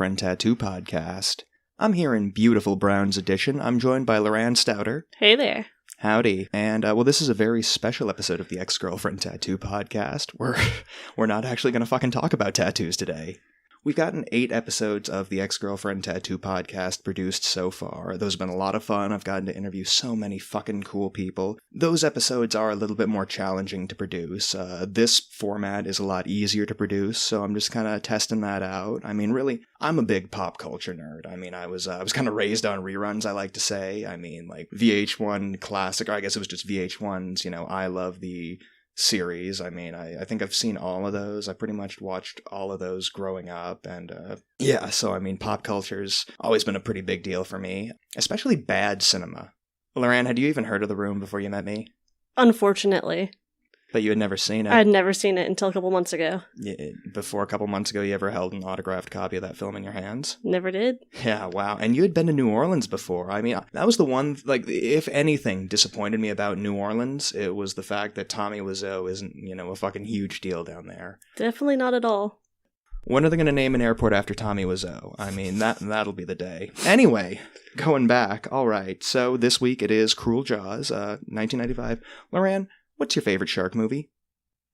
Friend Tattoo Podcast. I'm here in beautiful Browns Edition. I'm joined by Loran Stouter. Hey there. Howdy. And, this is a very special episode of the Ex-Girlfriend Tattoo Podcast. We're not actually going to fucking talk about tattoos today. We've gotten 8 episodes of the Ex-Girlfriend Tattoo Podcast produced so far. Those have been a lot of fun. I've gotten to interview so many fucking cool people. Those episodes are a little bit more challenging to produce. This format is a lot easier to produce, so I'm just kind of testing that out. I mean, really, I'm a big pop culture nerd. I mean, I was kind of raised on reruns, I like to say. I mean, like, VH1 classic, or I guess it was just VH1's, I Love the series. I mean, I think I've seen all of those. I pretty much watched all of those growing up, and so I mean, pop culture's always been a pretty big deal for me, especially bad cinema. Loran, had you even heard of The Room before you met me? Unfortunately. But you had never seen it? I had never seen it until a couple months ago. Before a couple months ago, you ever held an autographed copy of that film in your hands? Never did. Yeah, wow. And you had been to New Orleans before. I mean, that was the one, like, if anything disappointed me about New Orleans, it was the fact that Tommy Wiseau isn't, a fucking huge deal down there. Definitely not at all. When are they going to name an airport after Tommy Wiseau? I mean, that'll be the day. Anyway, going back, all right. So this week it is Cruel Jaws, 1995. Loran, what's your favorite shark movie?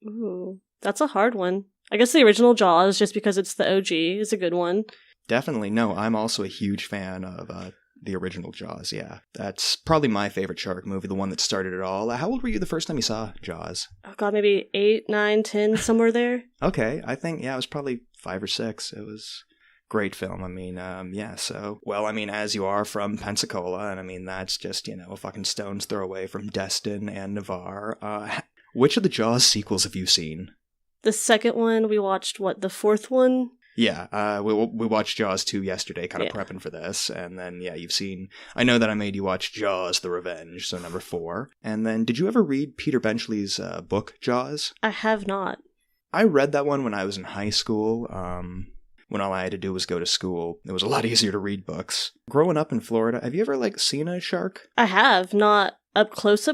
Ooh, that's a hard one. I guess the original Jaws, just because it's the OG, is a good one. Definitely. No, I'm also a huge fan of the original Jaws, yeah. That's probably my favorite shark movie, the one that started it all. How old were you the first time you saw Jaws? Oh god, maybe 8, 9, 10, somewhere there. Okay, I think, I was probably 5 or 6. It was great film. I mean, as you are from Pensacola, and I mean, that's just, a fucking stone's throw away from Destin and Navarre. Which of the Jaws sequels have you seen? The second one, we watched, the fourth one? Yeah, we watched Jaws 2 yesterday, kind of prepping for this, and then, you've seen, I know that I made you watch Jaws, The Revenge, so number 4. And then, did you ever read Peter Benchley's book, Jaws? I have not. I read that one when I was in high school, when all I had to do was go to school. It was a lot easier to read books. Growing up in Florida, have you ever, seen a shark? I have, not up close,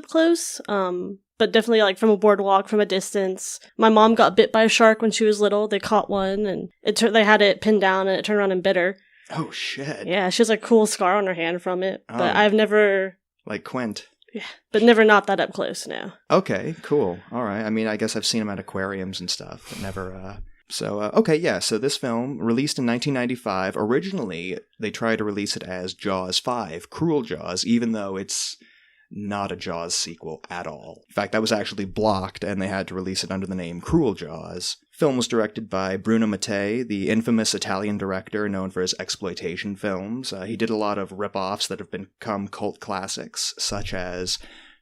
but definitely, from a boardwalk, from a distance. My mom got bit by a shark when she was little. They caught one, and they had it pinned down, and it turned around and bit her. Oh, shit. Yeah, she has a cool scar on her hand from it, but I've never... Like Quint. Yeah, but never not that up close, no. Okay, cool. All right. I mean, I guess I've seen them at aquariums and stuff, but never... So this film, released in 1995, originally they tried to release it as Jaws 5, Cruel Jaws, even though it's not a Jaws sequel at all. In fact, that was actually blocked, and they had to release it under the name Cruel Jaws. Film was directed by Bruno Mattei, the infamous Italian director known for his exploitation films. He did a lot of rip-offs that have become cult classics, such as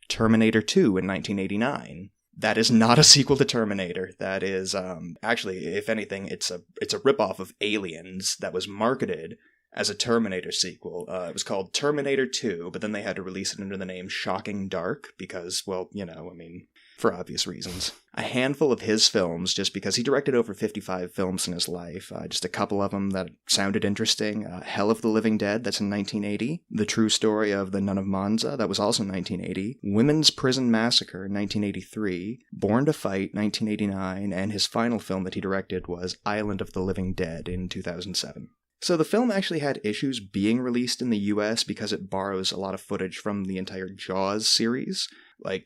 Terminator 2 in 1989. That is not a sequel to Terminator. That is, actually, if anything, it's a ripoff of Aliens that was marketed as a Terminator sequel. It was called Terminator 2, but then they had to release it under the name Shocking Dark because, for obvious reasons. A handful of his films, just because he directed over 55 films in his life, just a couple of them that sounded interesting. Hell of the Living Dead, that's in 1980. The True Story of the Nun of Monza, that was also 1980. Women's Prison Massacre, 1983. Born to Fight, 1989. And his final film that he directed was Island of the Living Dead in 2007. So the film actually had issues being released in the US because it borrows a lot of footage from the entire Jaws series.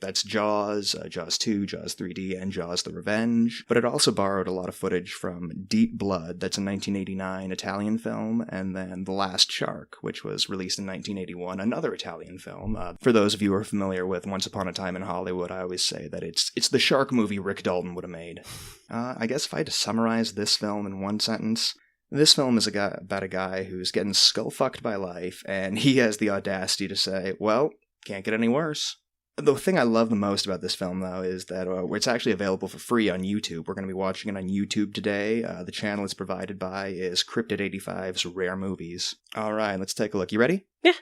That's Jaws, Jaws 2, Jaws 3D, and Jaws the Revenge. But it also borrowed a lot of footage from Deep Blood, that's a 1989 Italian film, and then The Last Shark, which was released in 1981, another Italian film. For those of you who are familiar with Once Upon a Time in Hollywood, I always say that it's the shark movie Rick Dalton would have made. I guess if I had to summarize this film in one sentence... This film is about a guy who's getting skull-fucked by life, and he has the audacity to say, well, can't get any worse. The thing I love the most about this film, though, is that it's actually available for free on YouTube. We're going to be watching it on YouTube today. The channel it's provided by is Cryptid85's Rare Movies. All right, let's take a look. You ready? Yeah.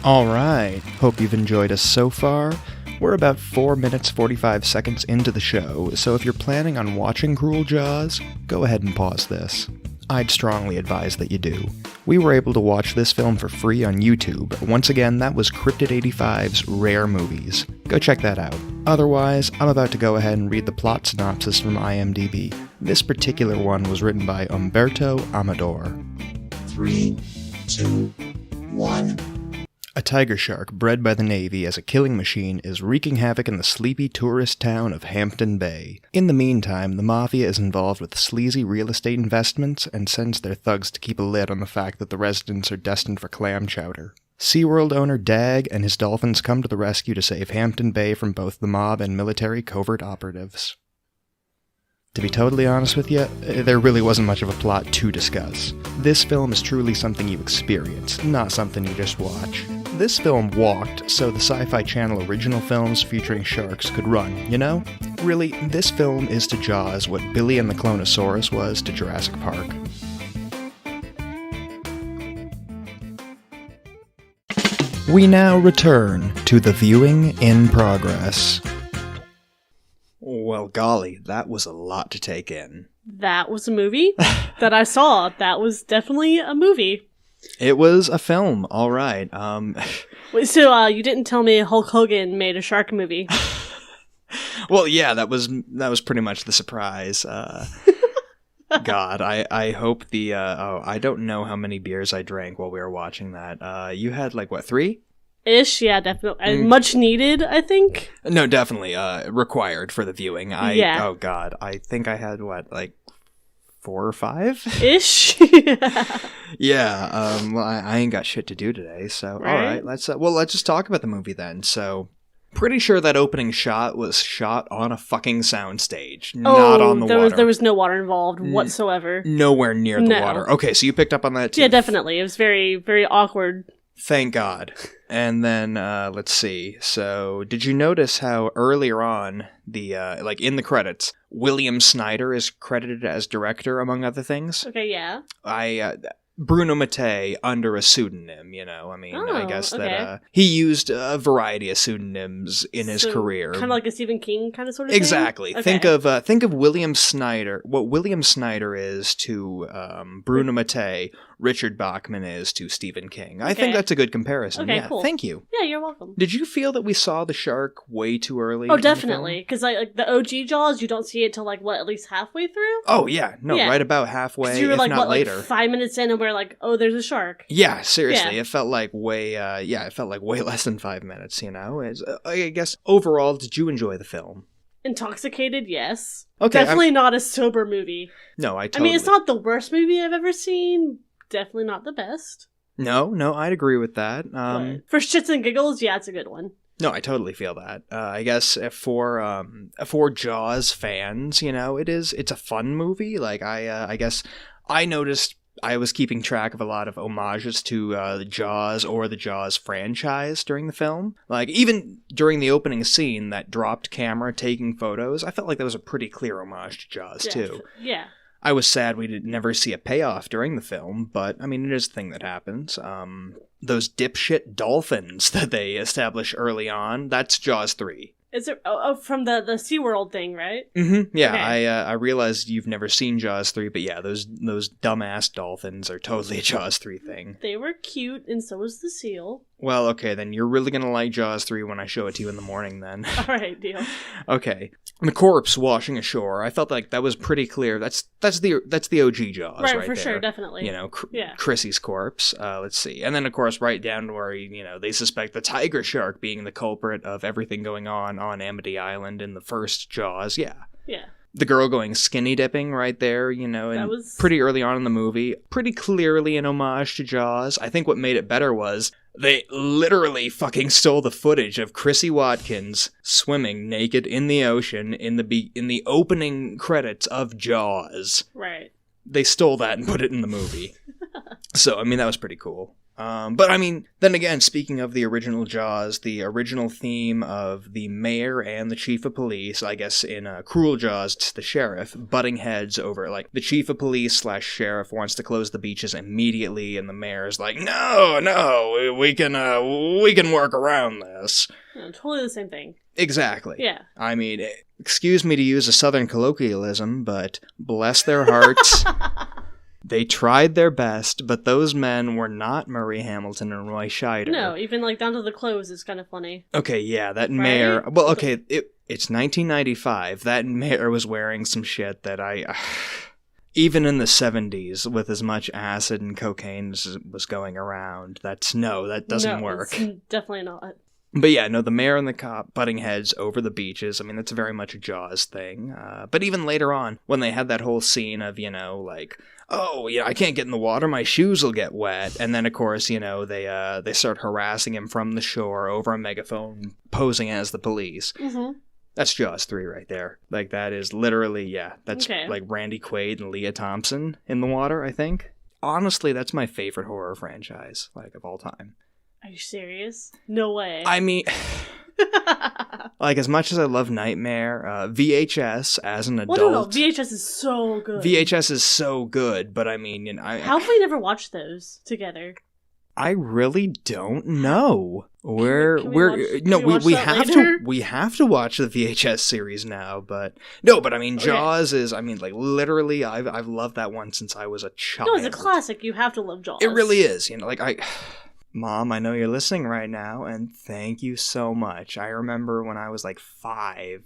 All right. Hope you've enjoyed us so far. We're about 4 minutes 45 seconds into the show, so if you're planning on watching Cruel Jaws, go ahead and pause this. I'd strongly advise that you do. We were able to watch this film for free on YouTube. Once again, that was Cryptid85's Rare Movies. Go check that out. Otherwise, I'm about to go ahead and read the plot synopsis from IMDb. This particular one was written by Umberto Amador. 3, 2, 1. A tiger shark bred by the Navy as a killing machine is wreaking havoc in the sleepy tourist town of Hampton Bay. In the meantime, the Mafia is involved with sleazy real estate investments and sends their thugs to keep a lid on the fact that the residents are destined for clam chowder. SeaWorld owner Dag and his dolphins come to the rescue to save Hampton Bay from both the mob and military covert operatives. To be totally honest with you, there really wasn't much of a plot to discuss. This film is truly something you experience, not something you just watch. This film walked so the Sci-Fi Channel original films featuring sharks could run, you know? Really, this film is to Jaws what Billy and the Clonosaurus was to Jurassic Park. We now return to the viewing in progress. Well, golly, that was a lot to take in. That was a movie that I saw. That was definitely a movie. It was a film, all right. Wait, so you didn't tell me Hulk Hogan made a shark movie? Well, yeah, that was pretty much the surprise. God, I hope the I don't know how many beers I drank while we were watching that. You had like what, 3? Ish, yeah, definitely. Much needed, I think. No, definitely required for the viewing. Yeah. Oh God, I think I had what, like 4 or 5 ish. Yeah. Well, I ain't got shit to do today, so right. All right. Let's just talk about the movie then. So, pretty sure that opening shot was shot on a fucking soundstage, not on the water. There was no water involved whatsoever. Nowhere near the water. Okay, so you picked up on that too. Yeah, definitely. It was very, very awkward. Thank God. And then, let's see. So, did you notice how earlier on, like in the credits, William Snyder is credited as director, among other things? Okay, yeah. Bruno Mattei under a pseudonym, you know. I mean, I guess okay. that he used a variety of pseudonyms in his career. Kind of like a Stephen King kind of sort of exactly. thing? Okay. Think of William Snyder. What William Snyder is to Bruno Mattei, Richard Bachman is to Stephen King. I think that's a good comparison. Okay, yeah, cool. Thank you. Yeah, you're welcome. Did you feel that we saw the shark way too early? Oh, definitely. Because like the OG Jaws, you don't see it till like what, at least halfway through? Oh yeah, no, right about halfway. You were if like, not what, later. like 5 minutes in, and we're like, oh, there's a shark. Yeah, seriously, it felt like way. It felt like way less than 5 minutes. You know, I guess overall, did you enjoy the film? Intoxicated, yes. Okay, definitely not a sober movie. No, I mean, it's not the worst movie I've ever seen. Definitely not the best. No, I'd agree with that. For shits and giggles, yeah, it's a good one. No, I totally feel that. I guess for Jaws fans, you know, it's a fun movie. Like I guess I noticed I was keeping track of a lot of homages to the Jaws or the Jaws franchise during the film. Like even during the opening scene, that dropped camera taking photos, I felt like that was a pretty clear homage to Jaws too. Yeah. I was sad we did never see a payoff during the film, but, I mean, it is a thing that happens. Those dipshit dolphins that they establish early on, that's Jaws 3. Is it from the SeaWorld thing, right? Mm-hmm. Yeah, okay. I realized you've never seen Jaws 3, but yeah, those dumbass dolphins are totally a Jaws 3 thing. They were cute, and so was the seal. Well, okay, then you're really gonna like Jaws 3 when I show it to you in the morning, then. Alright, deal. Okay. The corpse washing ashore, I felt like that was pretty clear. That's the OG Jaws right for there. Sure, definitely. You know, Chrissy's corpse. Let's see. And then, of course, right down to where, you know, they suspect the tiger shark being the culprit of everything going on Amity Island in the first Jaws. Yeah. Yeah. The girl going skinny dipping right there, you know, and pretty early on in the movie. Pretty clearly an homage to Jaws. I think what made it better was they literally fucking stole the footage of Chrissy Watkins swimming naked in the ocean in the opening credits of Jaws. Right. They stole that and put it in the movie. So, I mean, that was pretty cool. But, I mean, then again, speaking of the original Jaws, the original theme of the mayor and the chief of police, I guess in Cruel Jaws, it's the sheriff, butting heads over, like, the chief of police / sheriff wants to close the beaches immediately, and the mayor's like, no, we can work around this. No, totally the same thing. Exactly. Yeah. I mean, excuse me to use a southern colloquialism, but bless their hearts... They tried their best, but those men were not Murray Hamilton and Roy Scheider. No, even like down to the clothes is kind of funny. Okay, yeah, that mayor. Right? Well, okay, it's 1995. That mayor was wearing some shit that even in the 70s, with as much acid and cocaine as was going around, that doesn't work. It's definitely not. But yeah, no, the mayor and the cop butting heads over the beaches. I mean, that's very much a Jaws thing. But even later on, when they had that whole scene of, like, oh, I can't get in the water, my shoes will get wet. And then, of course, they start harassing him from the shore over a megaphone, posing as the police. Mm-hmm. That's Jaws 3 right there. Like, that is literally, that's Okay. like Randy Quaid and Leah Thompson in the water, I think. Honestly, that's my favorite horror franchise, like, of all time. Are you serious? No way. I mean, like, as much as I love Nightmare, VHS as an adult... Well, no, VHS is so good. VHS is so good, but I mean... How have we never watched those together? I really don't know. We have to watch the VHS series now, but I mean, Jaws is, I mean, like, literally, I've loved that one since I was a child. No, it's a classic. You have to love Jaws. It really is, like, Mom, I know you're listening right now, and thank you so much. I remember when I was like 5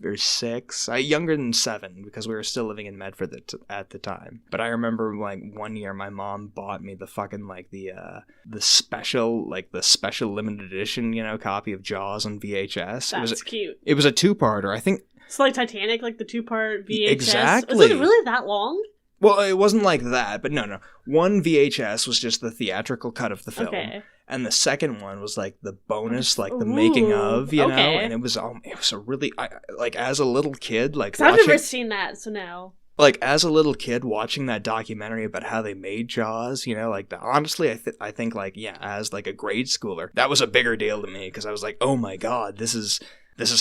or 6, younger than 7, because we were still living in Medford at the time. But I remember, like, one year my mom bought me the fucking, like, the special limited edition, copy of Jaws on VHS. That's cute. It was a 2-parter, I think. It's like Titanic, like the 2-part VHS. Exactly. Was it really that long? Well, it wasn't like that, but no. One VHS was just the theatrical cut of the film. Okay. And the second one was like the bonus, like the making of, know, okay. and it was a really, like, as a little kid, like, I've never seen that, so now. Like, as a little kid watching that documentary about how they made Jaws, like, honestly, I think, like, as like a grade schooler, that was a bigger deal to me, because I was like, oh my god, this is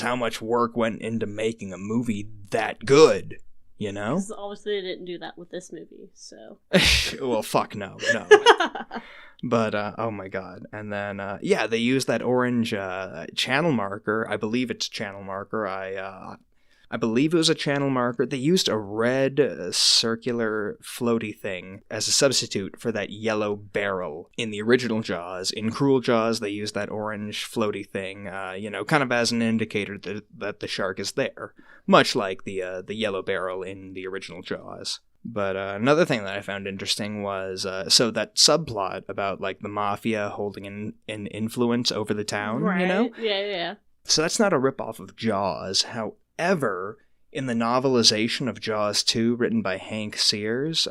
how much work went into making a movie that good. Because obviously they didn't do that with this movie, so. Well, fuck no. But, oh my god. And then, they used that orange channel marker. I believe it's channel marker. I believe it was a channel marker. They used a red circular floaty thing as a substitute for that yellow barrel in the original Jaws. In Cruel Jaws, they used that orange floaty thing, kind of as an indicator that the shark is there. Much like the yellow barrel in the original Jaws. But another thing that I found interesting was, so that subplot about, like, the mafia holding an influence over the town, right. Yeah. So that's not a ripoff of Jaws. However, in the novelization of Jaws 2, written by Hank Sears,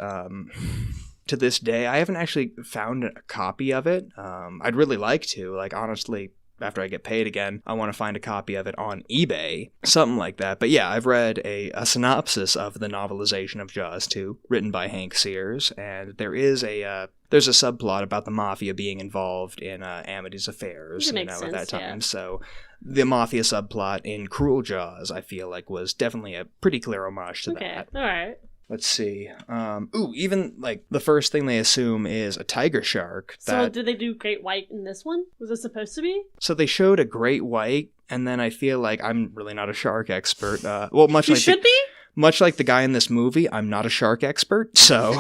to this day, I haven't actually found a copy of it. I'd really like to. Like, honestly, after I get paid again, I want to find a copy of it on eBay. Something like that. But yeah, I've read a synopsis of the novelization of Jaws 2, written by Hank Sears, and there's a subplot about the mafia being involved in Amity's affairs, at that time. Yeah. So the mafia subplot in Cruel Jaws, I feel like, was definitely a pretty clear homage to that. All right. Let's see. Even, like, the first thing they assume is a tiger shark. So did they do great white in this one? Was it supposed to be? So they showed a great white, and then I feel like I'm really not a shark expert. Much like the guy in this movie, I'm not a shark expert, so...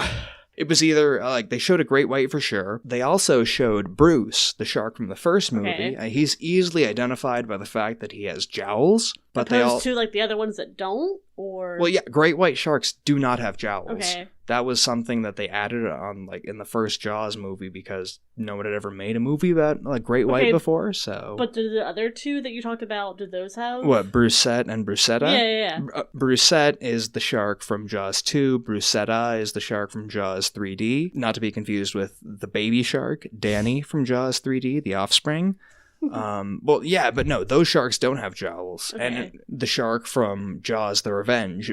It was either, they showed a great white for sure. They also showed Bruce, the shark from the first movie. Okay. He's easily identified by the fact that he has jowls. But opposed to, like, the other ones that don't? Or... Well, yeah, great white sharks do not have jowls. Okay. That was something that they added on, like, in the first Jaws movie because no one had ever made a movie about, like, great white before, so... But did the other two that you talked about, did those have? What, Brucette and Brucetta? Yeah. Brucette is the shark from Jaws 2. Brucetta is the shark from Jaws 3D. Not to be confused with the baby shark, Danny from Jaws 3D, The Offspring. Well, yeah, but no, those sharks don't have jowls. Okay. And the shark from Jaws the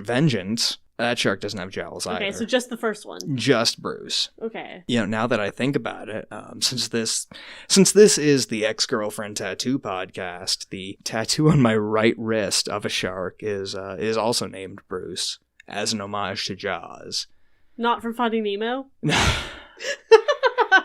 Vengeance, that shark doesn't have jowls either. Okay, so just the first one. Just Bruce. Okay. Now that I think about it, since this is the Ex-Girlfriend Tattoo podcast, the tattoo on my right wrist of a shark is also named Bruce, as an homage to Jaws. Not from Finding Nemo?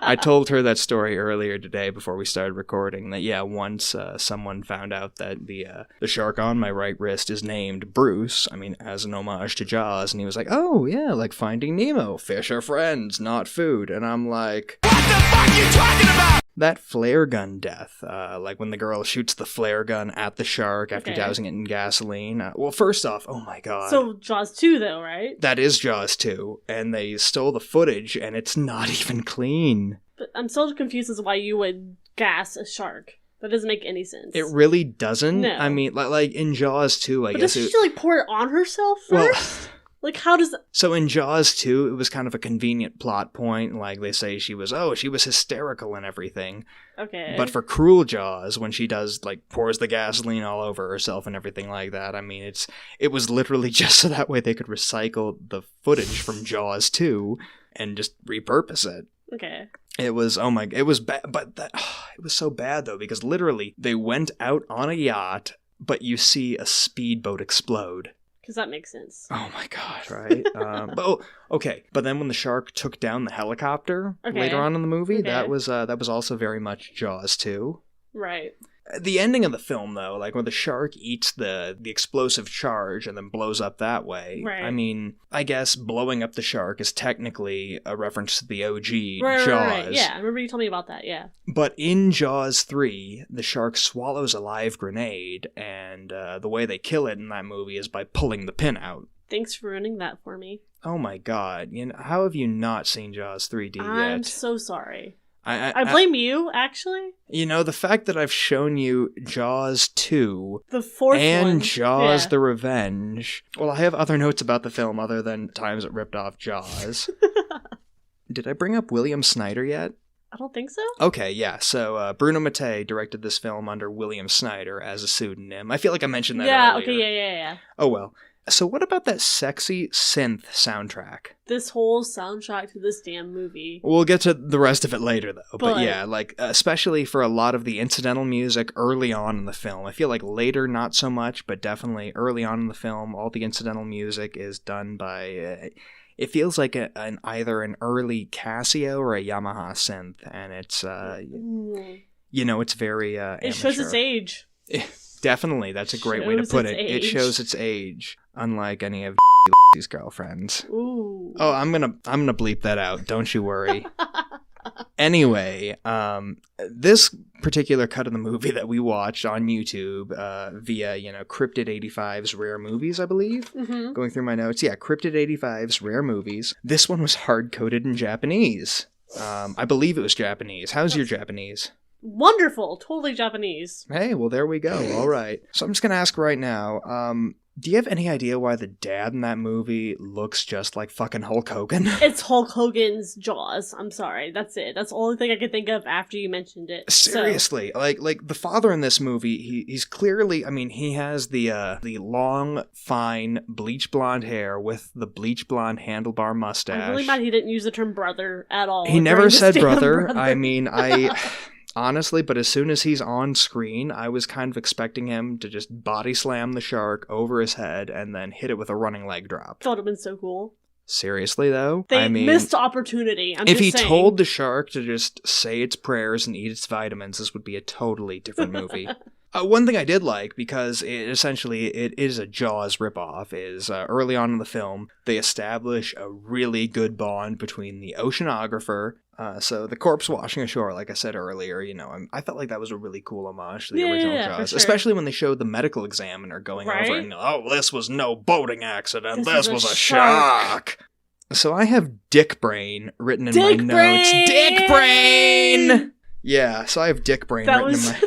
I told her that story earlier today before we started recording. That once someone found out that the shark on my right wrist is named Bruce. I mean, as an homage to Jaws, and he was like, "Oh yeah, like Finding Nemo. Fish are friends, not food." And I'm like, "What the fuck are you talking about?" That flare gun death, like when the girl shoots the flare gun at the shark after dousing it in gasoline. Well, first off, oh my god. So Jaws 2 though, right? That is Jaws 2, and they stole the footage, and it's not even clean. But I'm still confused as to why you would gas a shark. That doesn't make any sense. It really doesn't. No. I mean, like in Jaws 2, I but guess. Does she like pour it on herself first? Like, how does that... So in Jaws 2, it was kind of a convenient plot point. Like, they say she was hysterical and everything. Okay. But for Cruel Jaws, when she does, like, pours the gasoline all over herself and everything like that, I mean, it was literally just so that way they could recycle the footage from Jaws 2 and just repurpose it. Okay. It was, it was bad, but it was so bad, though, because literally, they went out on a yacht, but you see a speedboat explode. Because that makes sense. Oh my god, right? But then when the shark took down the helicopter later on in the movie, that was also very much Jaws 2. Right. The ending of the film, though, like when the shark eats the explosive charge and then blows up that way, right. I mean, I guess blowing up the shark is technically a reference to the OG Jaws. Right. Yeah, I remember you told me about that, yeah. But in Jaws 3, the shark swallows a live grenade, and the way they kill it in that movie is by pulling the pin out. Thanks for ruining that for me. Oh my god, how have you not seen Jaws 3D yet? I'm so sorry. I blame you, actually. The fact that I've shown you Jaws 2 the fourth and one. Jaws the Revenge. Well, I have other notes about the film other than times it ripped off Jaws. Did I bring up William Snyder yet? I don't think so. Okay, yeah. So Bruno Mattei directed this film under William Snyder as a pseudonym. I feel like I mentioned that earlier. Okay, yeah. Oh, well. So what about that sexy synth soundtrack? This whole soundtrack to this damn movie. We'll get to the rest of it later, though. But yeah, like, especially for a lot of the incidental music early on in the film. I feel like later, not so much, but definitely early on in the film, all the incidental music is done by... it feels like either an early Casio or a Yamaha synth, and it's, it's very amateur. It shows its age. Definitely, that's a great way to put it. It shows its age, unlike any of these girlfriends. Ooh. Oh, I'm gonna bleep that out. Don't you worry. Anyway, this particular cut of the movie that we watched on YouTube via Cryptid 85's Rare Movies, I believe. Mm-hmm. Going through my notes, yeah, Cryptid 85's Rare Movies. This one was hard coded in Japanese. I believe it was Japanese. How's your Japanese? Wonderful. Totally Japanese. Hey, well, there we go. All right. So I'm just going to ask right now, do you have any idea why the dad in that movie looks just like fucking Hulk Hogan? It's Hulk Hogan's Jaws. I'm sorry. That's it. That's the only thing I could think of after you mentioned it. Seriously. So. Like the father in this movie, he's clearly, I mean, he has the long, fine, bleach blonde hair with the bleach blonde handlebar mustache. I'm really mad he didn't use the term brother at all. He never said brother. I mean, honestly, but as soon as he's on screen, I was kind of expecting him to just body slam the shark over his head and then hit it with a running leg drop. That would have been so cool. Seriously, though? They missed opportunity. If he told the shark to just say its prayers and eat its vitamins, this would be a totally different movie. One thing I did like, because it is a Jaws ripoff, is early on in the film, they establish a really good bond between the oceanographer, so the corpse washing ashore, like I said earlier, I felt like that was a really cool homage to the original Jaws, sure. Especially when they showed the medical examiner going over and, this was no boating accident, this was a shark. So I have dick brain written in my notes. Dick brain! Yeah, so I have dick brain written in my...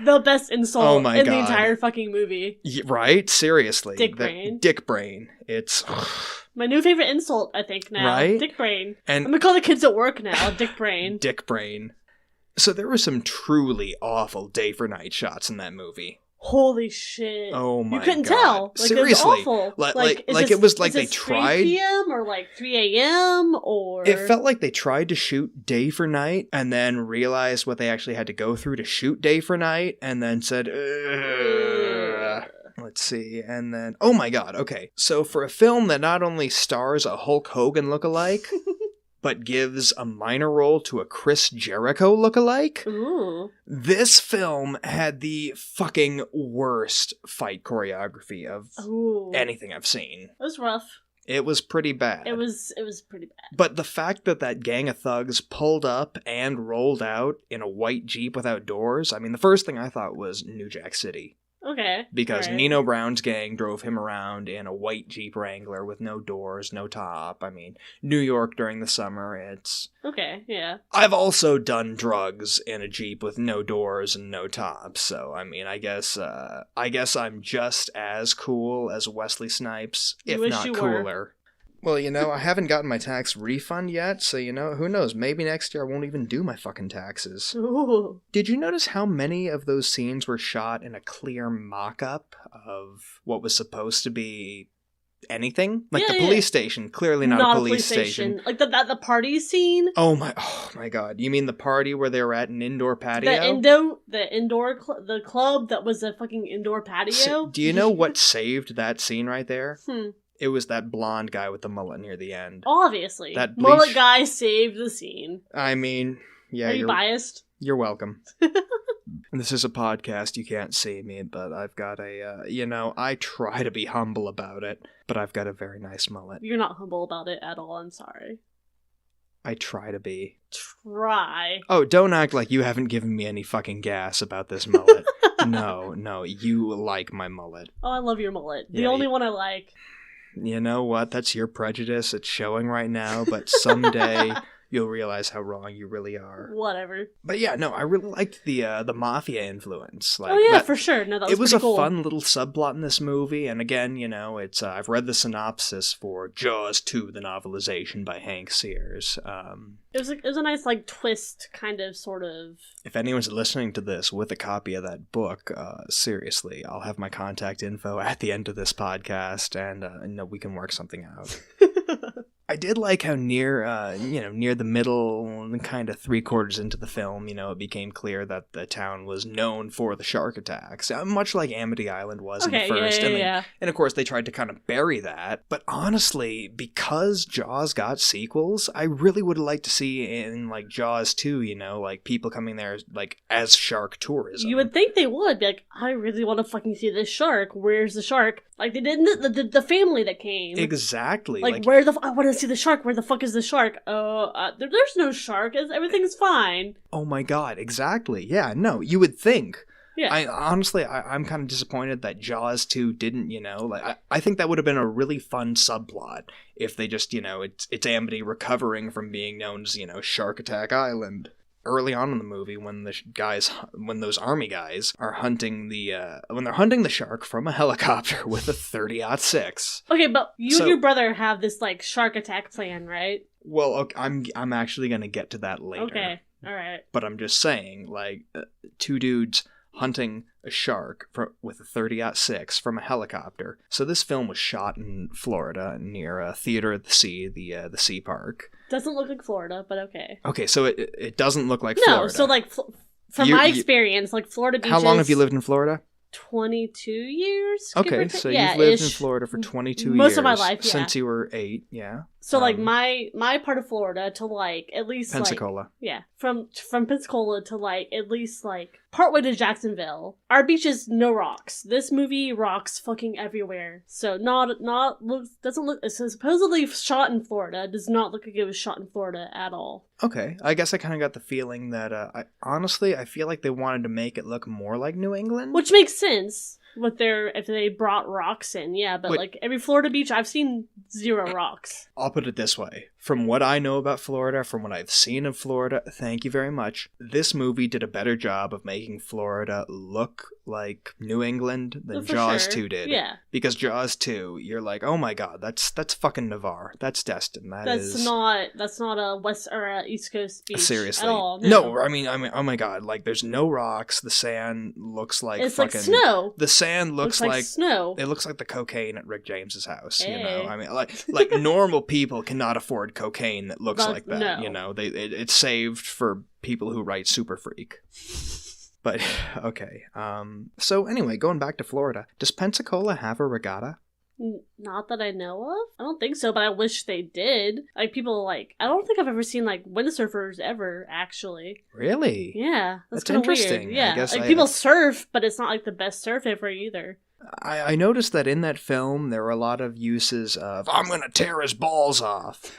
The best insult in the entire fucking movie. Right? Seriously. Dick brain. Dick brain. It's... my new favorite insult, I think, now. Right? Dick brain. And I'm gonna call the kids at work now, Dick brain. Dick brain. So there were some truly awful day for night shots in that movie. Holy shit. Oh my god. You couldn't tell. Like, seriously. It was awful. It was like they tried. 3 p.m. or like 3 a.m. or... It felt like they tried to shoot day for night and then realized what they actually had to go through to shoot day for night and then said, let's see, and then, oh my god, okay. So for a film that not only stars a Hulk Hogan lookalike, but gives a minor role to a Chris Jericho lookalike. Ooh. This film had the fucking worst fight choreography of anything I've seen. It was rough. It was pretty bad. It was pretty bad. But the fact that gang of thugs pulled up and rolled out in a white Jeep without doors, I mean, the first thing I thought was New Jack City. Okay. Because right. Nino Brown's gang drove him around in a white Jeep Wrangler with no doors, no top. I mean, New York during the summer, it's... Okay, yeah. I've also done drugs in a Jeep with no doors and no top, so, I mean, I guess I'm just as cool as Wesley Snipes, if not cooler. Well, I haven't gotten my tax refund yet, so, who knows? Maybe next year I won't even do my fucking taxes. Ooh. Did you notice how many of those scenes were shot in a clear mock-up of what was supposed to be anything? Like the police station, clearly not a police station. Like the party scene? Oh my god. You mean the party where they were at an indoor patio? The club that was a fucking indoor patio? So, do you know what saved that scene right there? It was that blonde guy with the mullet near the end. Obviously. That mullet guy saved the scene. I mean, yeah. Are you biased? You're welcome. This is a podcast, you can't see me, but I've got I try to be humble about it, but I've got a very nice mullet. You're not humble about it at all, I'm sorry. I try to be. Try. Oh, don't act like you haven't given me any fucking gas about this mullet. No, you like my mullet. Oh, I love your mullet. The only one I like. You know what? That's your prejudice. It's showing right now, but someday you'll realize how wrong you really are. Whatever. But yeah, no, I really liked the mafia influence. Like, for sure. No, that was it was a cool. fun little subplot in this movie, and again, it's I've read the synopsis for Jaws 2, the novelization by Hank Sears. It was a nice like twist, sort of. If anyone's listening to this with a copy of that book, seriously, I'll have my contact info at the end of this podcast, and we can work something out. I did like how near the middle, kind of 3/4 into the film, it became clear that the town was known for the shark attacks, much like Amity Island was in the first. And of course, they tried to kind of bury that. But honestly, because Jaws got sequels, I really would have liked to see in like Jaws 2, like people coming there like as shark tourism. You would think they would be like, I really want to fucking see this shark. Where's the shark? Like they did the family that came. Exactly. Like I want to see the shark. Where the fuck is the shark? There's no shark. Everything's fine. Oh my god, exactly. Yeah, no, you would think. Yeah. I'm kind of disappointed that Jaws 2 didn't, I think that would have been a really fun subplot if they just, it's Amity recovering from being known as, Shark Attack Island. Early on in the movie, when those army guys are hunting when they're hunting the shark from a helicopter with a 30-06. Okay, but you and your brother have this like shark attack plan, right? Well, okay, I'm actually gonna get to that later. Okay, all right. But I'm just saying, like, two dudes hunting a shark with a 30-06 from a helicopter. So this film was shot in Florida near Theater of the Sea, the Sea Park. Doesn't look like Florida, but okay. Okay, so it doesn't look like Florida. No, so like from my experience, like Florida beaches. How long have you lived in Florida? 22 years. Okay, so you've lived in Florida for 22 years. Most of my life, yeah. Since you were 8, yeah. So like my part of Florida to like at least Pensacola. From Pensacola to like at least like partway to Jacksonville. Our beach is no rocks. This movie rocks fucking everywhere. So doesn't look. It's supposedly shot in Florida. Does not look like it was shot in Florida at all. Okay, I guess I kind of got the feeling that I feel like they wanted to make it look more like New England, which makes sense. If they brought rocks in, yeah, but like every Florida beach I've seen, 0 rocks. I'll put it this way. From what I know about Florida, from what I've seen of Florida, thank you very much, this movie did a better job of making Florida look like New England than Jaws 2 did. Yeah. Because Jaws 2, you're like, oh my god, that's fucking Navarre. That's Destin. That's not a west or a East Coast beach seriously. At all. No, I mean, oh my god, like there's no rocks. The sand looks like it's fucking like snow. The sand looks like snow. It looks like the cocaine at Rick James's house. Hey. I mean, like normal people cannot afford cocaine that looks like that. No. It's saved for people who write Super Freak. But okay. So anyway, going back to Florida, does Pensacola have a regatta? Not that I know of. I don't think so, but I wish they did. Like, people, like, I don't think I've ever seen, like, windsurfers ever, actually. Really? Yeah, that's That's kind of interesting. weird. Yeah, I guess like, people surf, but it's not, like, the best surf ever either. I noticed that in that film there were a lot of uses of "I'm gonna tear his balls off,"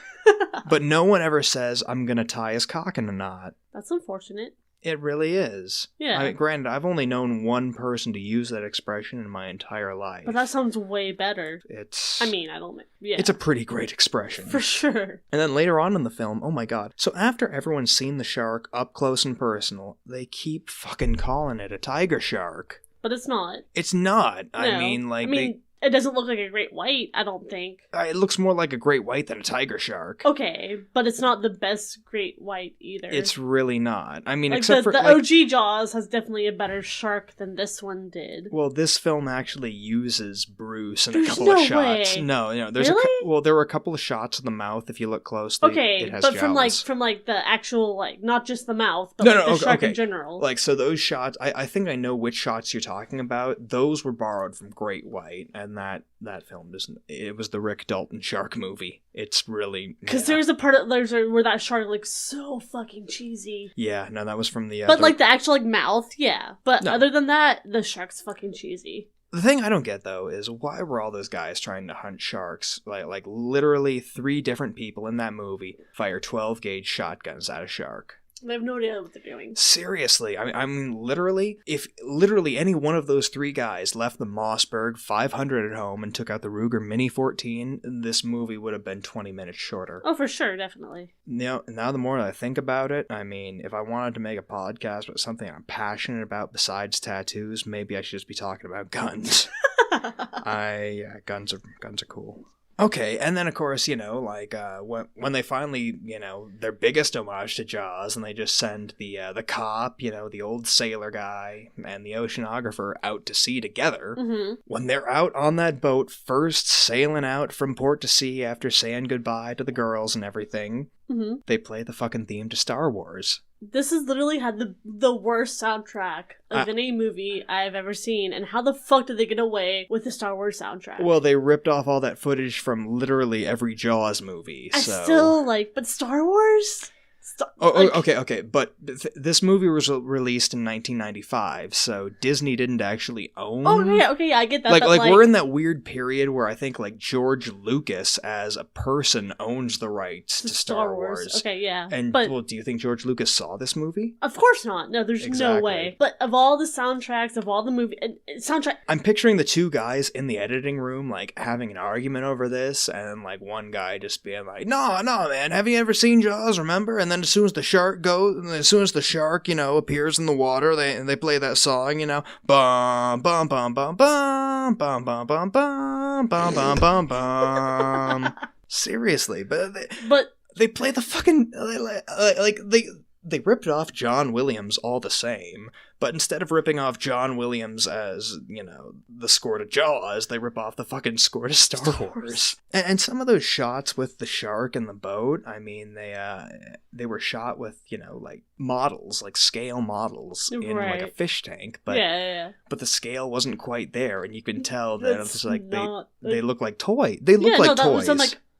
but no one ever says "I'm gonna tie his cock in a knot." That's unfortunate. It really is. Yeah. I mean, granted, I've only known one person to use that expression in my entire life. But that sounds way better. It's... I mean, I don't know. Yeah. It's a pretty great expression. For sure. And then later on in the film, oh my god. So after everyone's seen the shark up close and personal, they keep fucking calling it a tiger shark. But it's not. It's not. No. I mean, it doesn't look like a great white, I don't think. It looks more like a great white than a tiger shark. Okay, but it's not the best great white either. It's really not. I mean, like except for... the OG Jaws has definitely a better shark than this one did. Well, this film actually uses Bruce in a There's couple no of shots. way. No, there's Really? there were a couple of shots of the mouth if you look closely. Okay, it has but jowls. from the actual, like, not just the mouth, but No, like, no, the shark okay. in general. Like, so those shots, I think I know which shots you're talking about. Those were borrowed from Great White, and that film doesn't... It was the Rick Dalton shark movie. It's really... Because yeah. there's a part of where that shark looks so fucking cheesy. Yeah, no, that was from the... But, like, the actual, like, mouth, yeah. But No. other than that, the shark's fucking cheesy. The thing I don't get, though, is why were all those guys trying to hunt sharks? Like literally 3 different people in that movie fire 12-gauge shotguns at a shark. They have no idea what they're doing. Seriously, I mean, literally, if literally any one of those 3 guys left the Mossberg 500 at home and took out the Ruger Mini 14, this movie would have been 20 minutes shorter. Oh, for sure, definitely. Now the more I think about it, I mean, if I wanted to make a podcast about something I'm passionate about besides tattoos, maybe I should just be talking about guns. Guns are cool. Okay, and then of course, like when they finally, their biggest homage to Jaws, and they just send the cop, the old sailor guy, and the oceanographer out to sea together. Mm-hmm. When they're out on that boat, first sailing out from port to sea after saying goodbye to the girls and everything, Mm-hmm. they play the fucking theme to Star Wars. This has literally had the worst soundtrack of any movie I've ever seen, and how the fuck did they get away with the Star Wars soundtrack? Well, they ripped off all that footage from literally every Jaws movie. I so... still but Star Wars? Okay, but this movie was released in 1995, so Disney didn't actually own... Oh, yeah, I get that. Like, but, we're in that weird period where I think, like, George Lucas as a person owns the rights to Star Wars. Okay, yeah. And, well, do you think George Lucas saw this movie? Of course not. No, there's Exactly. no way. But of all the soundtracks, of all the movie... soundtrack... I'm picturing the 2 guys in the editing room, like, having an argument over this, and, like, one guy just being like, no, man, have you ever seen Jaws, remember? And then as soon as the shark appears in the water, they play that song, bum bum bum bum bum bum bum bum bum bum bum bum bum. Seriously, but they play the fucking they ripped off John Williams all the same, but instead of ripping off John Williams as, the score to Jaws, they rip off the fucking score to Star Wars. And some of those shots with the shark and the boat, I mean, they were shot with, like models, like scale models in like a fish tank, but but the scale wasn't quite there, and you can tell that it's like they look like toys. They look like toys.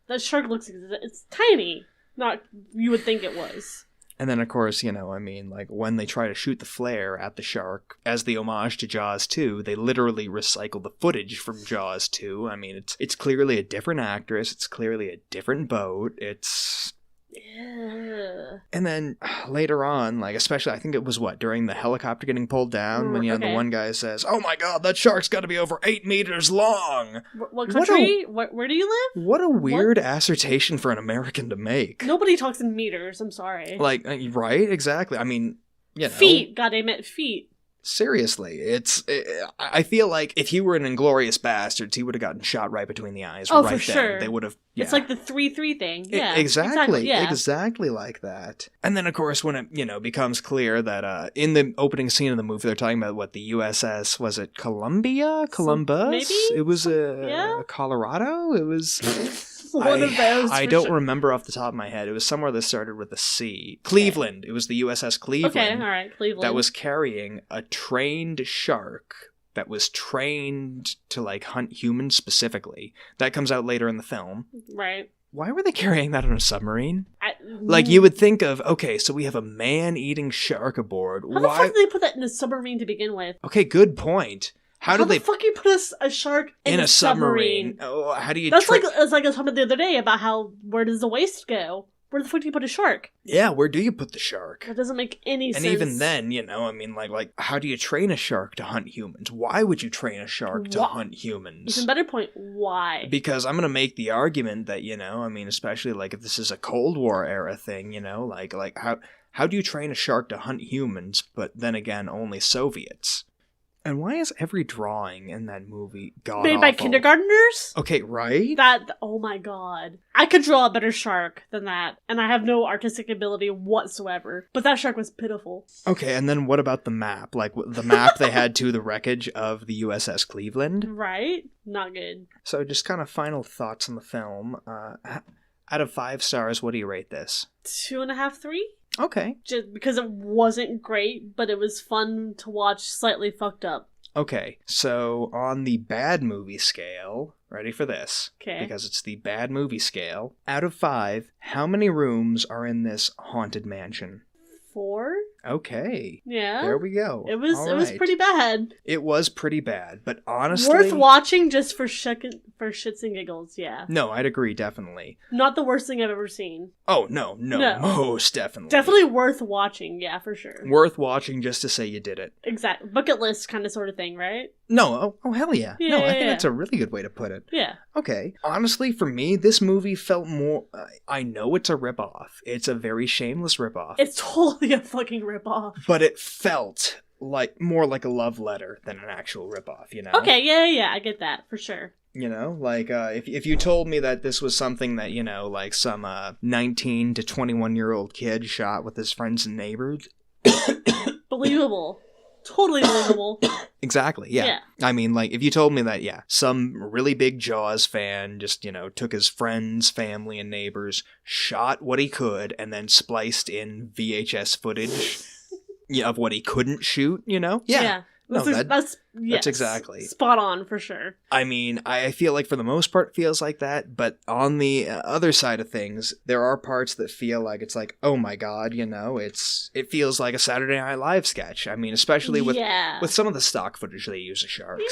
That shark looks, it's tiny. Not, you would think it was. And then, of course, like, when they try to shoot the flare at the shark as the homage to Jaws 2, they literally recycle the footage from Jaws 2. I mean, it's clearly a different actress. It's clearly a different boat. It's... Yeah. And then later on, like, especially, I think it was during the helicopter getting pulled down, when, the one guy says, oh my god, that shark's gotta be over 8 meters long! What country? Where do you live? What a weird assertion for an American to make. Nobody talks in meters, I'm sorry. Like, right? Exactly. I mean, Feet, goddammit, feet. Seriously, I feel like if he were an Inglourious Basterds, he would have gotten shot right between the eyes. Oh, right for then. sure. They would have. Yeah. It's like the 3-3 thing. Yeah, exactly. Yeah. Exactly like that. And then, of course, when it becomes clear that in the opening scene of the movie, they're talking about what the USS was it Columbus? Maybe it was Colorado. It was. One of those. I don't remember off the top of my head. It was somewhere that started with a C. Cleveland. It was the USS Cleveland. Okay, all right, Cleveland. That was carrying a trained shark that was trained to, like, hunt humans specifically. That comes out later in the film. Right. Why were they carrying that on a submarine? Like, you would think of, okay, so we have a man-eating shark aboard. How the fuck did they put that in a submarine to begin with? Okay, good point. How did the fuck you put a shark in a submarine? Oh, how do you... That's like I was talking about the other day about how, where does the waste go? Where the fuck do you put a shark? Yeah, where do you put the shark? That doesn't make any sense. And even then, you know, I mean, like, how do you train a shark to hunt humans? Why would you train a shark to hunt humans? Even better point, why? Because I'm going to make the argument that, you know, I mean, especially, like, if this is a Cold War era thing, you know, like how do you train a shark to hunt humans, but then again, only Soviets? And why is every drawing in that movie god-awful? Made by kindergartners? Okay, right? Oh my god. I could draw a better shark than that, and I have no artistic ability whatsoever. But that shark was pitiful. Okay, and then what about the map? Like, the map they had to the wreckage of the USS Cleveland? Right? Not good. So just kind of final thoughts on the film. Out of 5 stars, what do you rate this? 2.5, 3? Okay. Just because it wasn't great, but it was fun to watch, slightly fucked up. Okay, so on the bad movie scale, ready for this? Okay. Because it's the bad movie scale. Out of 5, how many rooms are in this haunted mansion? 4? Okay. Yeah. There we go. It was All it was right. pretty bad. It was pretty bad, but honestly... Worth watching just for shits and giggles, yeah. No, I'd agree, definitely. Not the worst thing I've ever seen. Oh, no, most definitely. Definitely worth watching, yeah, for sure. Worth watching just to say you did it. Exactly. Bucket list kind of sort of thing, right? No, oh hell yeah. No, I think Yeah. that's a really good way to put it. Yeah. Okay. Honestly, for me, this movie felt more... I know it's a ripoff. It's a very shameless ripoff. It's totally a fucking ripoff. But it felt like more like a love letter than an actual ripoff, you know? Okay, yeah, I get that, for sure. You know, like, if you told me that this was something that, you know, like some 19 to 21-year-old kid shot with his friends and neighbors... Believable. Totally believable. Exactly, yeah. I mean, like, if you told me that, yeah, some really big Jaws fan just, you know, took his friends, family, and neighbors, shot what he could, and then spliced in VHS footage of what he couldn't shoot, you know? Yeah. No, That's exactly. Spot on, for sure. I mean, I feel like for the most part it feels like that, but on the other side of things, there are parts that feel like it's like, oh my god, you know, it feels like a Saturday Night Live sketch. I mean, especially with some of the stock footage they use of sharks.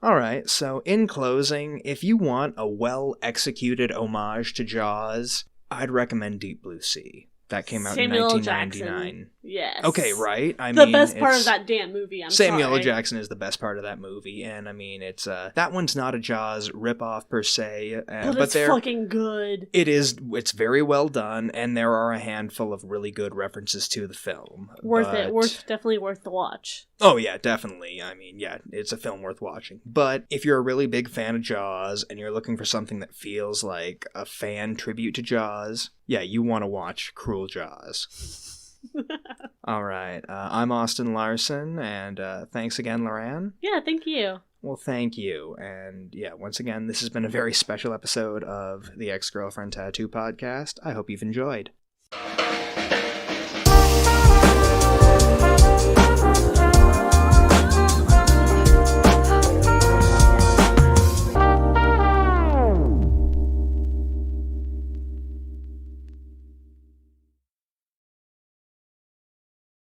Yeah. Alright, so in closing, if you want a well-executed homage to Jaws, I'd recommend Deep Blue Sea. That came out in 1999. Jackson. Yes. Okay, right? I the mean, best part of that damn movie, Samuel L. Jackson is the best part of that movie, and I mean, it's that one's not a Jaws ripoff per se, but it's fucking good. It's very well done, and there are a handful of really good references to the film. Definitely worth the watch. Oh yeah, definitely. I mean, yeah, it's a film worth watching. But if you're a really big fan of Jaws, and you're looking for something that feels like a fan tribute to Jaws, yeah, you want to watch Cruel Jaws. All right. I'm Austin Larson, and thanks again, Loran. Yeah, thank you. Well, thank you. And yeah, once again, this has been a very special episode of the Ex-Girlfriend Tattoo Podcast. I hope you've enjoyed.